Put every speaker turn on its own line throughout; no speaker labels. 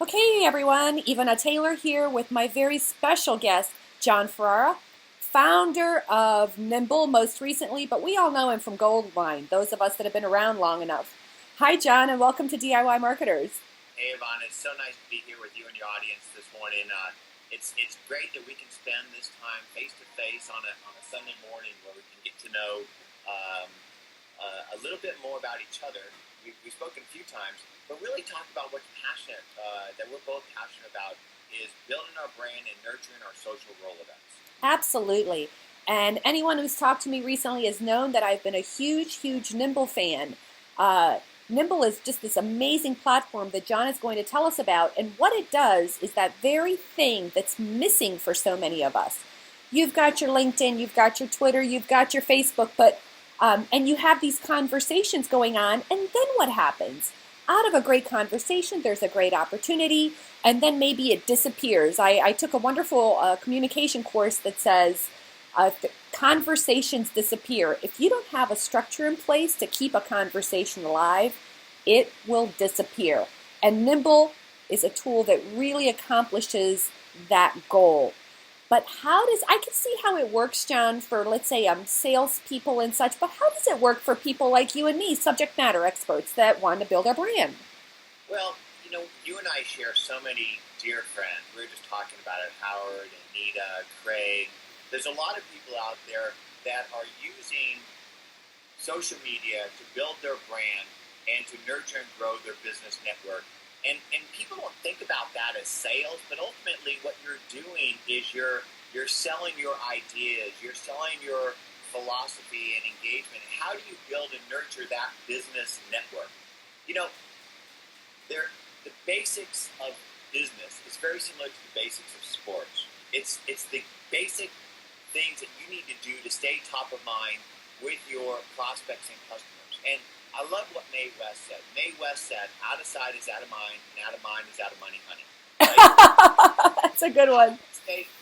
Okay, everyone, Ivana Taylor here with my very special guest, John Ferrara, founder of Nimble most recently, but we all know him from Goldline, those of us that have been around long enough. Hi, John, and welcome to DIY Marketers.
Hey, Yvonne, it's so nice to be here with you and your audience this morning. It's great that we can spend this time face to face on a Sunday morning where we can get to know a little bit more about each other. We've spoken a few times, but really talk about what's passionate, that we're both passionate about, is building our brand and nurturing our social Rolodex.
Absolutely. And anyone who's talked to me recently has known that I've been a huge Nimble fan. Uh, Nimble is just this amazing platform that John is going to tell us about. And what it does is that very thing that's missing for so many of us. You've got your LinkedIn, you've got your Twitter, you've got your Facebook, and you have these conversations going on. And then what happens? Out of a great conversation, there's a great opportunity, and then maybe it disappears. I took a wonderful communication course that says conversations disappear. If you don't have a structure in place to keep a conversation alive, it will disappear. And Nimble is a tool that really accomplishes that goal. But I can see how it works, John, for, let's say, salespeople and such, but how does it work for people like you and me, subject matter experts that want to build our brand?
Well, you and I share so many dear friends. We were just talking about it, Howard, Anita, Craig. There's a lot of people out there that are using social media to build their brand and to nurture and grow their business network. And people don't think about that as sales, but ultimately what you're doing is you're selling your ideas, you're selling your philosophy and engagement. How do you build and nurture that business network? The basics of business is very similar to the basics of sports. It's the basic things that you need to do to stay top of mind with your prospects and customers. And I love what Mae West said. Mae West said, out of sight is out of mind, and out of mind is out of money, honey. Right?
That's a good one.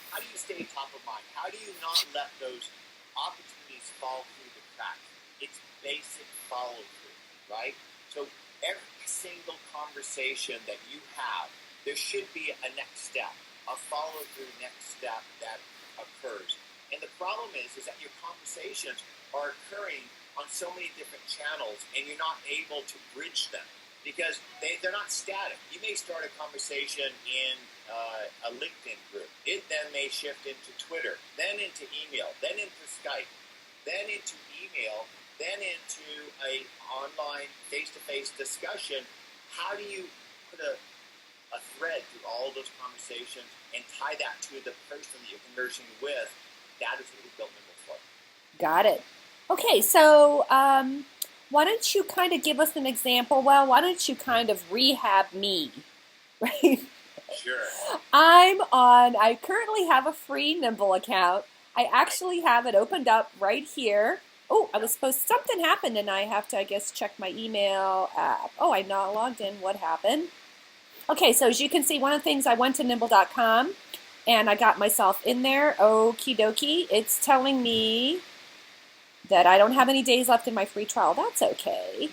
How do you stay top of mind? How do you not let those opportunities fall through the cracks? It's basic follow-through, right? So every single conversation that you have, there should be a next step, a follow-through next step that occurs. And the problem is that your conversations are occurring on so many different channels, and you're not able to bridge them because they're not static. You may start a conversation in a LinkedIn group. It then may shift into Twitter, then into email, then into Skype, then into email, then into a online face-to-face discussion. How do you put a thread through all of those conversations and tie that to the person that you're conversing with? That is what we built Nimble for.
Got it. Okay, so why don't you kind of give us an example? Well, why don't you kind of rehab me, right?
Sure.
I currently have a free Nimble account. I actually have it opened up right here. Oh, something happened and I have to, I guess, check my email app. Oh, I'm not logged in. What happened? Okay, so as you can see, one of the things, I went to nimble.com and I got myself in there. Okie dokie. It's telling me that I don't have any days left in my free trial. That's okay.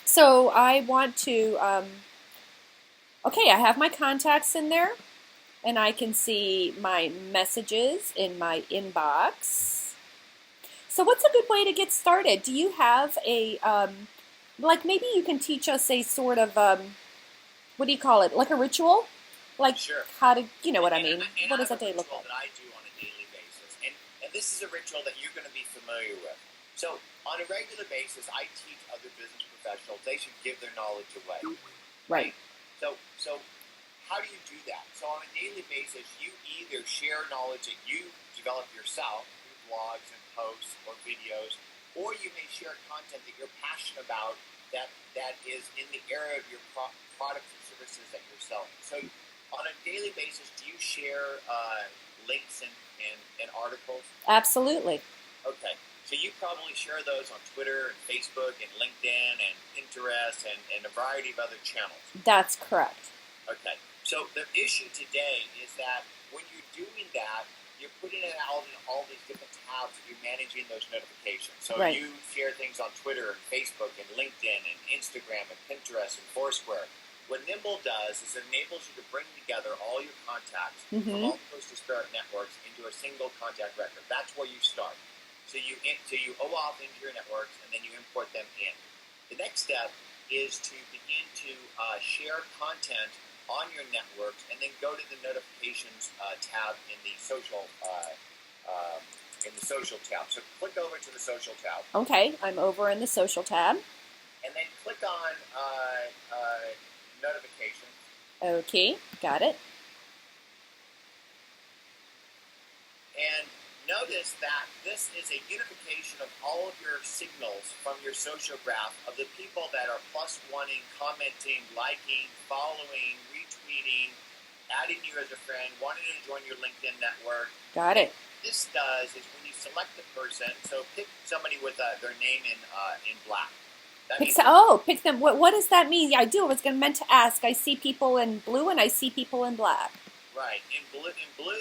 So I want to, okay, I have my contacts in there, and I can see my messages in my inbox. So what's a good way to get started? Do you have a, like maybe you can teach us a sort of, what do you call it, like a ritual? Like
sure.
How to, you know what I mean?
And
what does a day look like?
That I do on a daily basis. And this is a ritual that you're going to be familiar with. So on a regular basis, I teach other business professionals. They should give their knowledge away.
Right.
So how do you do that? So on a daily basis, you either share knowledge that you develop yourself through blogs and posts or videos, or you may share content that you're passionate about that is in the area of your products and services that you're selling. So on a daily basis, do you share links and articles?
Absolutely.
Okay. So you probably share those on Twitter and Facebook and LinkedIn and Pinterest and a variety of other channels.
That's correct.
Okay. So the issue today is that when you're doing that, you're putting it out in all these different tabs and you're managing those notifications. So
right.
You share things on Twitter and Facebook and LinkedIn and Instagram and Pinterest and Foursquare. what Nimble does is it enables you to bring together all your contacts from
Mm-hmm.
all those disparate networks into a single contact record. That's where you start. So you OAuth into your networks, and then you import them in. The next step is to begin to share content on your networks, and then go to the notifications tab in the social tab. So click over to the social tab,
Okay, I'm over in the social tab.
and then click on notifications.
Okay, got it.
And notice that this is a unification of all of your signals from your social graph of the people that are +1ing, commenting, liking, following, retweeting, adding you as a friend, wanting to join your LinkedIn network.
Got it.
What this does is when you select a person, so pick somebody with their name in black. That means
Pick them. What does that mean? Yeah, I do. I was meant to ask. I see people in blue and I see people in black.
right. In blue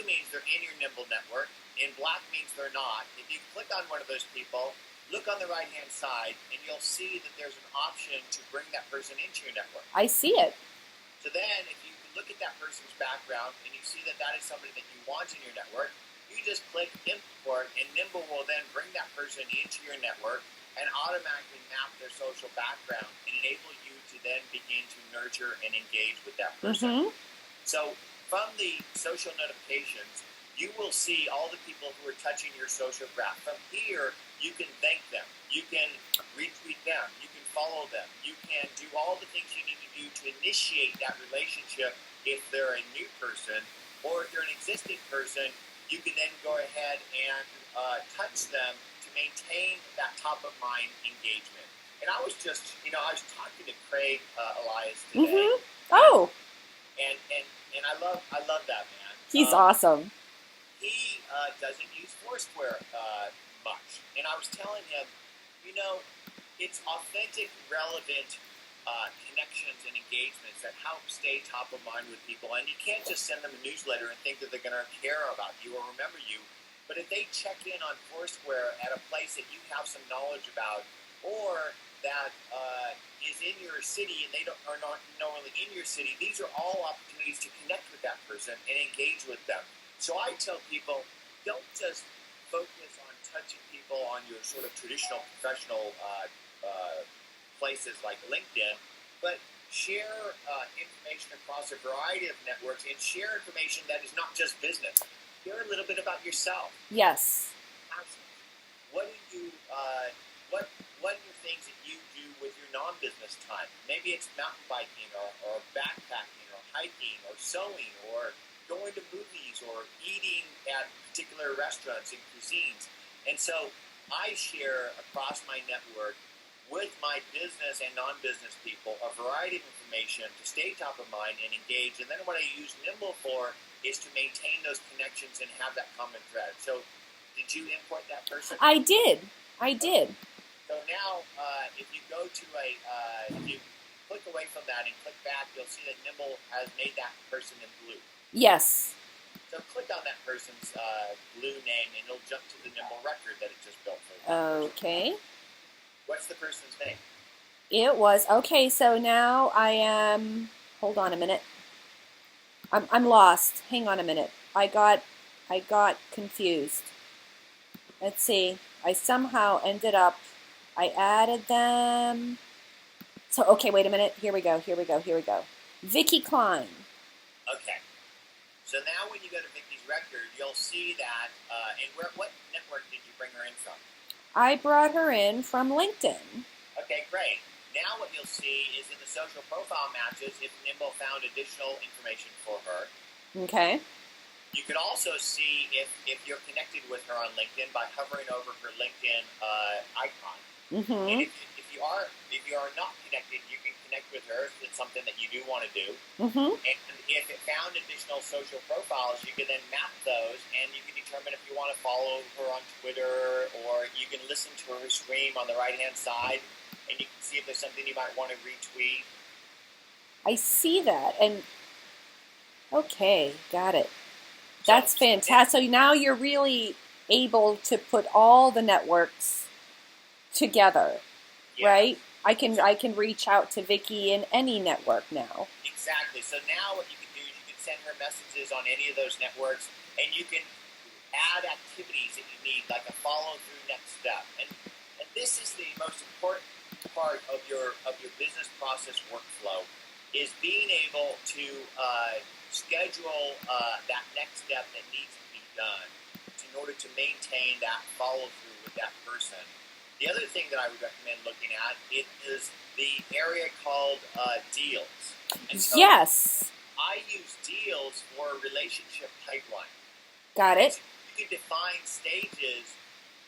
means they're in your Nimble network. In black means they're not. If you click on one of those people, look on the right-hand side, and you'll see that there's an option to bring that person into your network.
I see it.
So then, if you look at that person's background and you see that that is somebody that you want in your network, you just click import, and Nimble will then bring that person into your network and automatically map their social background and enable you to then begin to nurture and engage with that person.
Mm-hmm.
So from the social notifications, you will see all the people who are touching your social graph. From here, you can thank them. You can retweet them. You can follow them. You can do all the things you need to do to initiate that relationship if they're a new person, or if they're an existing person, you can then go ahead and touch them to maintain that top of mind engagement. And I was just, I was talking to Craig Elias today.
Mm-hmm. Oh,
And I love that man.
he's awesome.
He doesn't use Foursquare much, and I was telling him, it's authentic, relevant connections and engagements that help stay top of mind with people. And you can't just send them a newsletter and think that they're going to care about you or remember you. But if they check in on Foursquare at a place that you have some knowledge about, or that is in your city and they are not normally in your city, these are all opportunities to connect with that person and engage with them. So I tell people, don't just focus on touching people on your sort of traditional professional places like LinkedIn, but share information across a variety of networks, and share information that is not just business. Share a little bit about yourself.
Yes.
What do you what are the things that you do with your non-business time? Maybe it's mountain biking or backpacking or hiking or sewing or going to movies or eating at particular restaurants and cuisines. And so I share across my network with my business and non-business people a variety of information to stay top of mind and engage. And then what I use Nimble for is to maintain those connections and have that common thread. So did you import that person?
I did.
So now if you go to if you click away from that and click back, you'll see that Nimble has made that person in blue.
Yes.
So click on that person's blue name, and it'll jump to the Nimble record that it just built for you.
Okay.
What's the person's name?
It was okay. So now I am. Hold on a minute. I'm lost. Hang on a minute. I got confused. Let's see. I somehow ended up. I added them. So okay, wait a minute. Here we go. Vicky Klein.
Okay. So now when you go to Vicky's record, you'll see that. And what network did you bring her in from?
I brought her in from LinkedIn.
Okay, great. Now what you'll see is in the social profile matches if Nimble found additional information for her.
Okay.
You could also see if you're connected with her on LinkedIn by hovering over her LinkedIn icon.
Mm-hmm.
And if you are not connected, you can connect with her if it's something that you do want to do.
Mm-hmm.
And if it found additional social profiles, you can then map those, and you can determine if you want to follow her on Twitter, or you can listen to her stream on the right-hand side, and you can see if there's something you might want to retweet.
I see that, and okay, got it. That's fantastic. So now you're really able to put all the networks together,
Yeah.
right? I can reach out to Vicky in any network now.
Exactly. So now what you can do is you can send her messages on any of those networks, and you can add activities that you need, like a follow-through next step. And this is the most important part of your business process workflow, is being able to schedule that next step that needs to be done in order to maintain that follow-through with that person. The other thing that I would recommend looking at is the area called deals. And so
Yes.
I use deals for a relationship pipeline.
Got it.
So you can define stages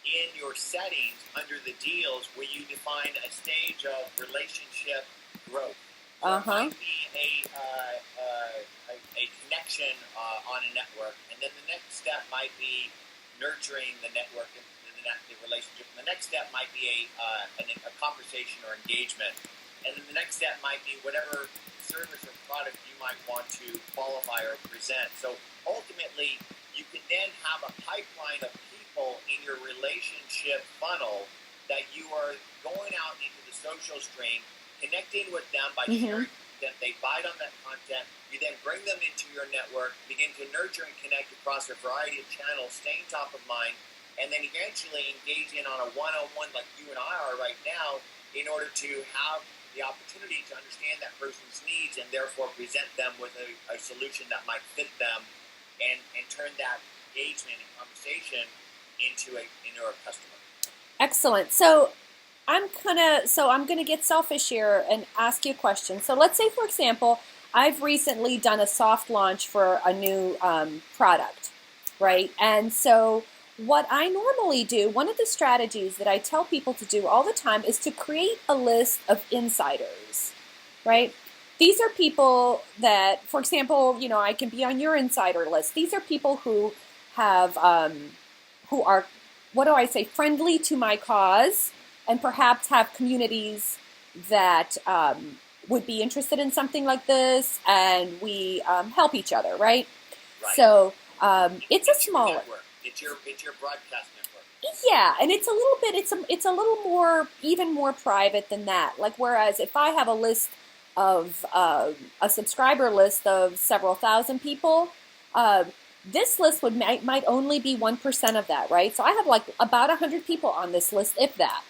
in your settings under the deals where you define a stage of relationship growth. So it might be a connection on a network, and then the next step might be nurturing the network and the relationship. And the next step might be a conversation or engagement, and then the next step might be whatever service or product you might want to qualify or present. So ultimately, you can then have a pipeline of people in your relationship funnel that you are going out into the social stream, connecting with them by sharing content. They bite on that content. You then bring them into your network, begin to nurture and connect across a variety of channels, staying top of mind, and then eventually engage in on a one-on-one like you and I are right now in order to have the opportunity to understand that person's needs and therefore present them with a solution that might fit them and turn that engagement and conversation into a customer.
Excellent. So I'm gonna get selfish here and ask you a question. So let's say, for example, I've recently done a soft launch for a new product, right? And so what I normally do, one of the strategies that I tell people to do all the time is to create a list of insiders, right? These are people that, for example, I can be on your insider list. These are people who have, who are, what do I say, friendly to my cause, and perhaps have communities that would be interested in something like this, and we help each other, right? So it's a smaller
network. It's your broadcast network.
Yeah, and it's a little bit. It's a little more, even more private than that. Like, whereas if I have a list of a subscriber list of several thousand people, this list might only be 1% of that, right? So I have like about 100 people on this list, if that.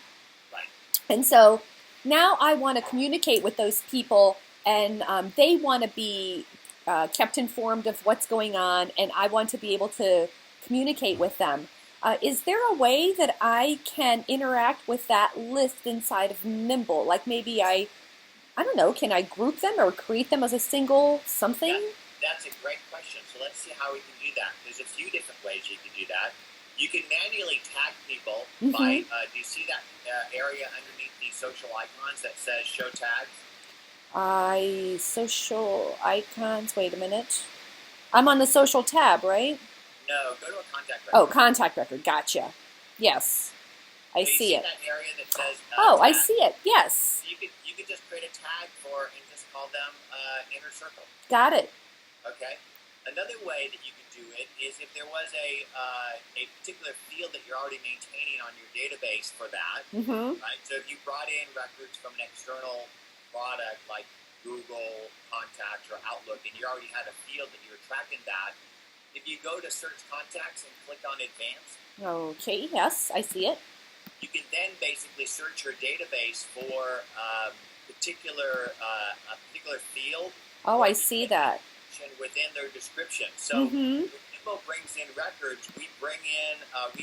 Right.
And so now I want to communicate with those people, and they want to be kept informed of what's going on, and I want to be able to communicate with them. Is there a way that I can interact with that list inside of Nimble? Like maybe I don't know, can I group them or create them as a single something?
That's a great question. So let's see how we can do that. There's a few different ways you can do that. You can manually tag people by, do you see that area underneath the social icons that says show tags?
Social icons, wait a minute. I'm on the social tab, right?
No, go to a contact record.
Oh, contact record, gotcha. Yes, I see it.
That area that says
oh,
tag?
I see it, yes.
You could just create a tag for and just call them inner circle.
Got it.
Okay. Another way that you could do it is if there was a particular field that you're already maintaining on your database for that, right? So if you brought in records from an external product like Google Contacts or Outlook, and you already had a field that you were tracking that, if you go to Search Contacts and click on Advanced,
okay, yes, I see it.
You can then basically search your database for a particular field.
Oh, I see that.
Within their description. So when Nimble brings in records, we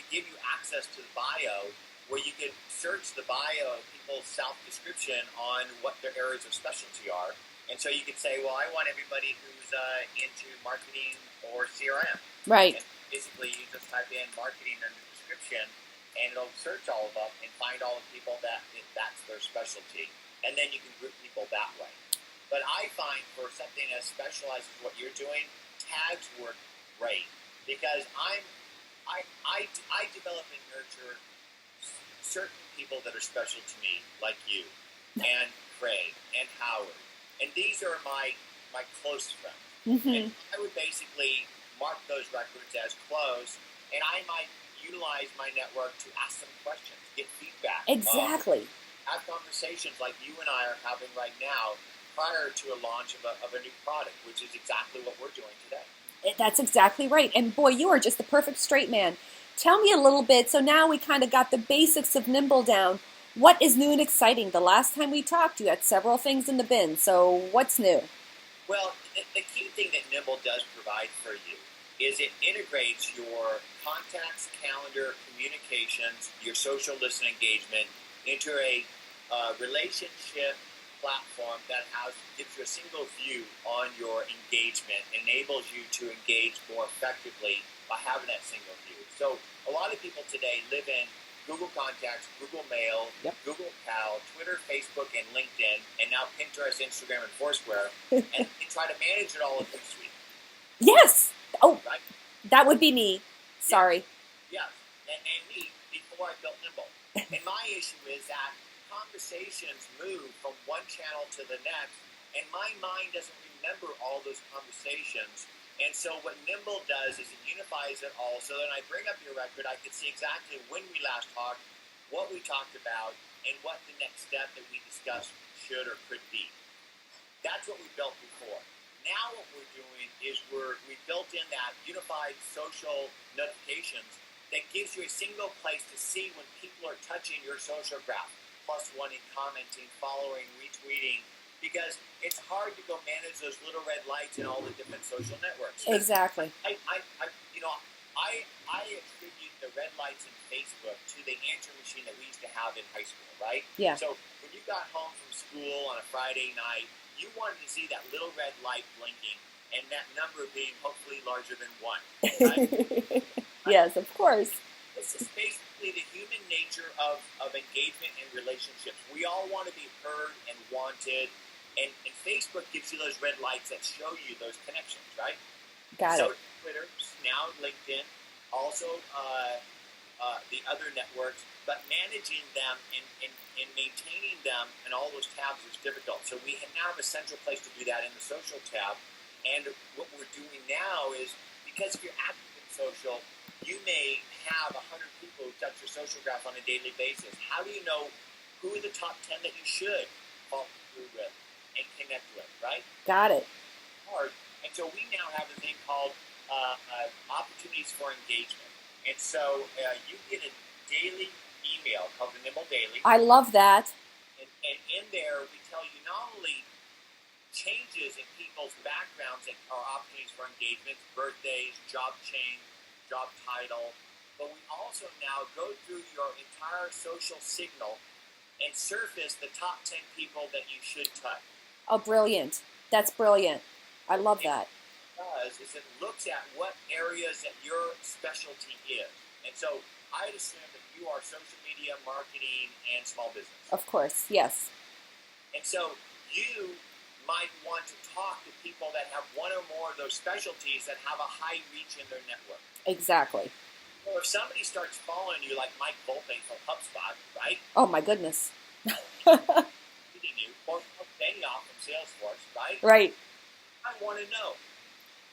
give you access to the bio, where you can search the bio of people's self-description on what their areas of specialty are. And so you could say, well, I want everybody who's into marketing or CRM.
Right.
And basically, you just type in marketing in the description, and it'll search all of them and find all the people that's their specialty. And then you can group people that way. But I find for something as specialized as what you're doing, tags work great, because I develop and nurture certain people that are special to me, like you, and Craig, and Howard. And these are my close friends. And I would basically mark those records as close, and I might utilize my network to ask them questions, get feedback.
Exactly.
have conversations like you and I are having right now prior to a launch of a new product, which is exactly what we're doing today.
That's exactly right. And boy, you are just the perfect straight man. Tell me a little bit. So now we kind of got the basics of Nimble down. What is new and exciting? The last time we talked, you had several things in the bin. So what's new?
Well, the key thing that Nimble does provide for you is it integrates your contacts, calendar, communications, your social listen engagement into a relationship platform that gives you a single view on your engagement, enables you to engage more effectively by having that single view. So a lot of people today live in Google Contacts, Google Mail,
Yep.
Google Cal, Twitter, Facebook, and LinkedIn, and now Pinterest, Instagram, and Foursquare, and they try to manage it all in Hootsuite.
Yes. Oh,
Right?
that would be me. Sorry.
Yes. And me before I built Nimble. And my issue is that conversations move from one channel to the next, and my mind doesn't remember all those conversations. And so what Nimble does is it unifies it all, so that when I bring up your record, I can see exactly when we last talked, what we talked about, and what the next step that we discussed should or could be. That's what we built before. Now what we're doing is we built in that unified social notifications that gives you a single place to see when people are touching your social graph, plus one in commenting, following, retweeting, because it's hard to go manage those little red lights in all the different social networks.
Exactly.
I attribute the red lights in Facebook to the answering machine that we used to have in high school, right?
Yeah.
So when you got home from school on a Friday night, you wanted to see that little red light blinking and that number being hopefully larger than 1. Right?
Yes, of course.
This is basically the human nature of engagement and relationships. We all want to be heard and wanted, and Facebook gives you those red lights that show you those connections, right?
Got
So
it.
Twitter, now LinkedIn, also the other networks, but managing them and maintaining them and all those tabs is difficult. So we now have a central place to do that in the social tab. And what we're doing now is, because if you're active in social, you may have 100 people who touch your social graph on a daily basis. How do you know who are the top 10 that you should follow through with and connect with, right?
Got it.
Hard. And so we now have a thing called opportunities for engagement. And so you get a daily email called the Nimble Daily.
I love that.
And in there, we tell you not only changes in people's backgrounds that are opportunities for engagement, birthdays, job change, job title, but we also now go through your entire social signal and surface the top 10 people that you should touch.
Oh, brilliant. That's brilliant. I love that.
Does is it looks at what areas that your specialty is. And so I assume that you are social media, marketing, and small business.
Of course. Yes.
And so you might want to talk to people that have one or more of those specialties that have a high reach in their network.
Exactly.
Or if somebody starts following you, like Mike Volpe from HubSpot, right?
Oh, my goodness.
Meeting you, or Benioff from Salesforce, right?
Right.
I want to know.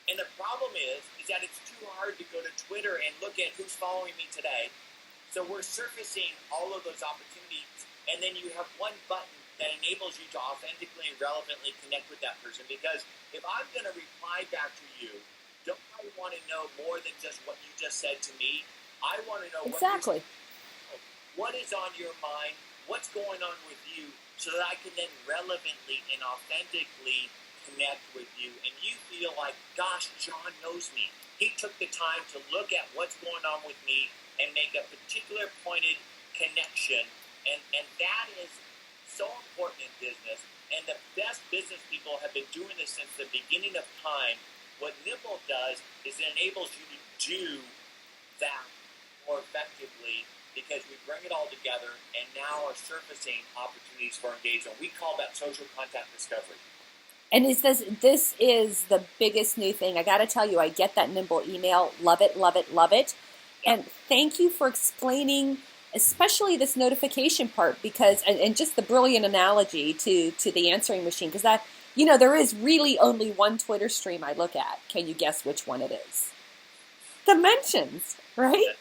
And the problem is that it's too hard to go to Twitter and look at who's following me today. So we're surfacing all of those opportunities, and then you have one button that enables you to authentically and relevantly connect with that person. Because if I'm going to reply back to you, don't I want to know more than just what you just said to me? I want to know
Exactly.
what is on your mind, what's going on with you, so that I can then relevantly and authentically connect with you, and you feel like, gosh, John knows me. He took the time to look at what's going on with me and make a particular pointed connection, and that is so important in business, and the best business people have been doing this since the beginning of time. What Nimble does is it enables you to do that more effectively, because we bring it all together and now are surfacing opportunities for engagement. We call that social contact discovery.
And this is the biggest new thing. I got to tell you, I get that Nimble email. Love it, love it, love it. And thank you for explaining, especially this notification part, because and just the brilliant analogy to the answering machine, because that, there is really only one Twitter stream I look at. Can you guess which one it is? The mentions, right?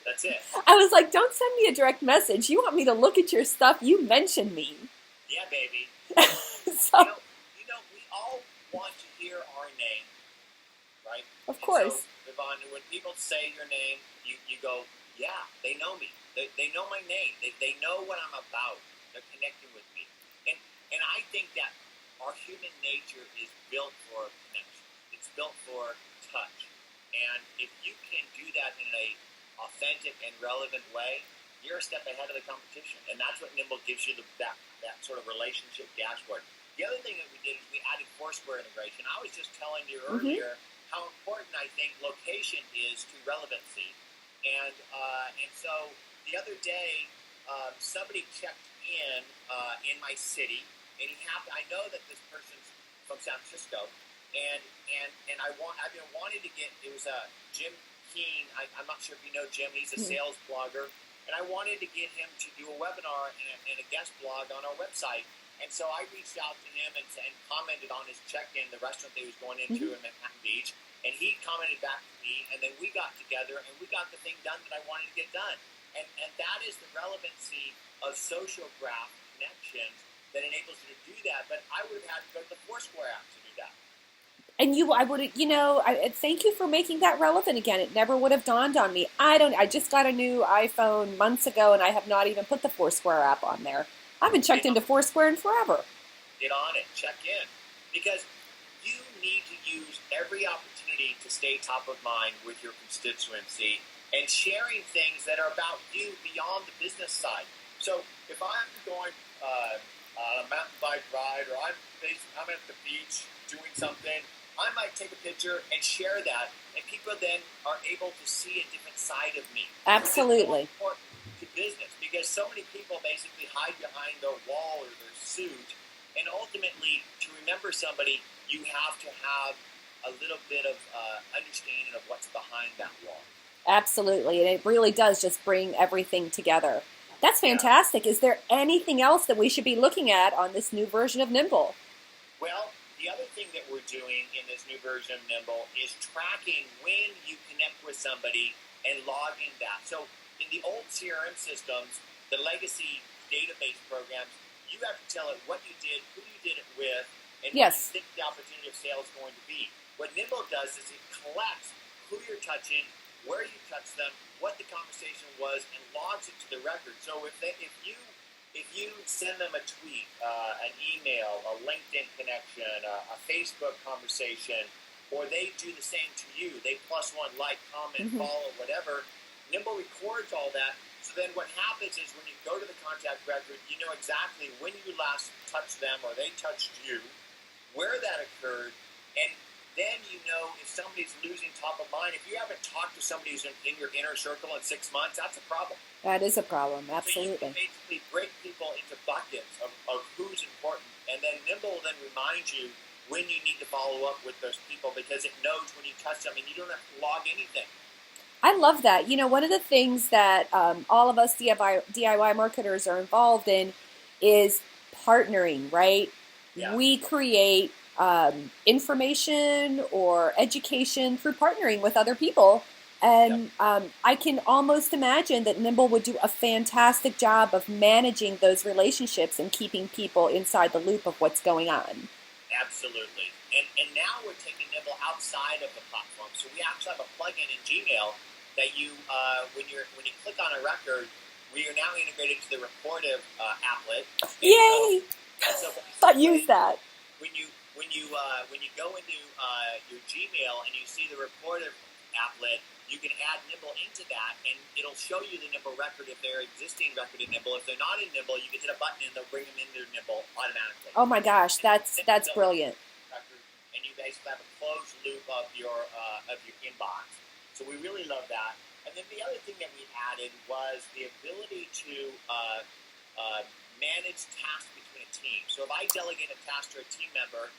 That's it.
I was like, don't send me a direct message. You want me to look at your stuff? You mentioned me.
Yeah, baby.
So,
We all want to hear our name, right?
of
And
course.
so, Yvonne, when people say your name, you go, yeah, they know me. They know my name. They know what I'm about. They're connecting with me. And I think that our human nature is built for connection. It's built for touch. And if you can do that in a authentic and relevant way, you're a step ahead of the competition. And that's what Nimble gives you, that sort of relationship dashboard. The other thing that we did is we added Foursquare integration. I was just telling you earlier how important I think location is to relevancy. And so the other day, somebody checked in my city, and I know that this person's from San Francisco, and I've been wanting to get. It was Jim Keen. I'm not sure if you know Jim. He's a sales blogger, and I wanted to get him to do a webinar and a guest blog on our website. And so I reached out to him and commented on his check-in, the restaurant that he was going into in Manhattan Beach, and he commented back to me, and then we got together and we got the thing done that I wanted to get done. And that is the relevancy of social graph connections that enables you to do that. But I would have had to go to the Foursquare app to do that.
And thank you for making that relevant again. It never would have dawned on me. I just got a new iPhone months ago, and I have not even put the Foursquare app on there. I haven't checked into Foursquare in forever.
Get on it. Check in. Because you need to use every opportunity to stay top of mind with your constituency and sharing things that are about you beyond the business side. So if I'm going on a mountain bike ride, or I'm at the beach doing something, I might take a picture and share that, and people then are able to see a different side of me.
Absolutely.
It's important to business because so many people basically hide behind their wall or their suit, and ultimately, to remember somebody, you have to have a little bit of understanding of what's behind that wall.
Absolutely, and it really does just bring everything together. That's fantastic. Yeah. Is there anything else that we should be looking at on this new version of Nimble?
Well, the other thing that we're doing in this new version of Nimble is tracking when you connect with somebody and logging that. So in the old CRM systems, the legacy database programs, you have to tell it what you did, who you did it with, and what you think the opportunity of sale is going to be. What Nimble does is it collects who you're touching, where you touch them, what the conversation was, and logs it to the record. So if you send them a tweet, an email, a LinkedIn connection, a Facebook conversation, or they do the same to you, they +1, like, comment, follow, whatever, Nimble records all that. So then what happens is when you go to the contact record, you know exactly when you last touched them or they touched you, where that occurred, and then you know if somebody's losing top of mind. If you haven't talked to somebody who's in your inner circle in 6 months, that's a problem.
That is a problem, absolutely.
So you can basically break people into buckets of who's important, and then Nimble will then remind you when you need to follow up with those people because it knows when you touch them and you don't have to log anything.
I love that. You know, one of the things that all of us DIY marketers are involved in is partnering, right? Yeah. We create information or education through partnering with other people. And I can almost imagine that Nimble would do a fantastic job of managing those relationships and keeping people inside the loop of what's going on.
Absolutely. And now we're taking Nimble outside of the platform. So we actually have a plugin in Gmail that you, when you click on a record, we are now integrated to the Reportive applet.
Yay!
So
I use that.
When you go into your Gmail and you see the Reportive applet, you can add Nimble into that, and it'll show you the Nimble record if they're existing record in Nimble. If they're not in Nimble, you can hit a button and they'll bring them into Nimble automatically.
Oh my gosh, that's brilliant.
Record, and you basically have a closed loop of your inbox. So we really love that. And then the other thing that we added was the ability to manage tasks between a team. So if I delegate a task to a team member,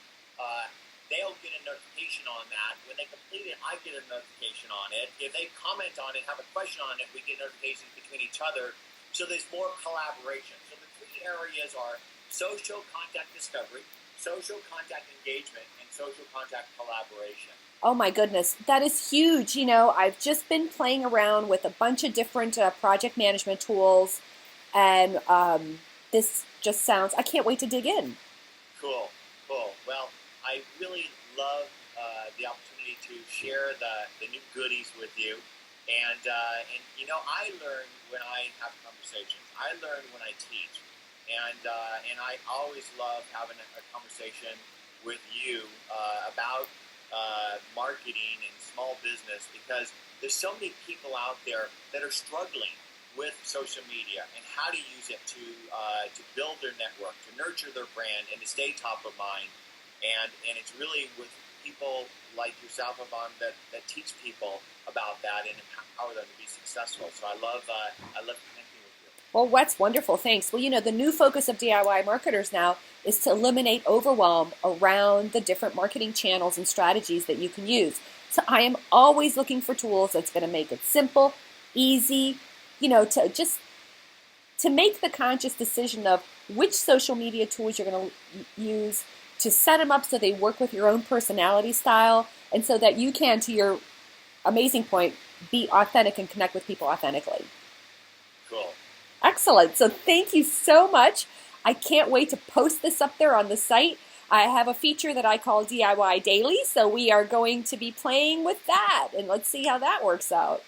they'll get a notification on that. When they complete it, I get a notification on it. If they comment on it, have a question on it, we get notifications between each other. So there's more collaboration. So the three areas are social contact discovery, social contact engagement and social contact collaboration.
Oh my goodness, that is huge. I've just been playing around with a bunch of different project management tools, and this just sounds, I can't wait to dig in.
Cool, cool. Well, I really love the opportunity to share the new goodies with you. And I learn when I have conversations. I learn when I teach. And I always love having a conversation with you about marketing and small business, because there's so many people out there that are struggling with social media and how to use it to build their network, to nurture their brand, and to stay top of mind. And it's really with people like yourself, Yvonne, that teach people about that and empower them to be successful. So I love connecting with you.
Well, that's wonderful. Thanks. Well, the new focus of DIY marketers now is to eliminate overwhelm around the different marketing channels and strategies that you can use. So I am always looking for tools that's going to make it simple, easy, to make the conscious decision of which social media tools you're going to use, to set them up so they work with your own personality style, and so that you can, to your amazing point, be authentic and connect with people authentically.
Cool.
Excellent. So thank you so much. I can't wait to post this up there on the site. I have a feature that I call DIY Daily, so we are going to be playing with that, and let's see how that works out.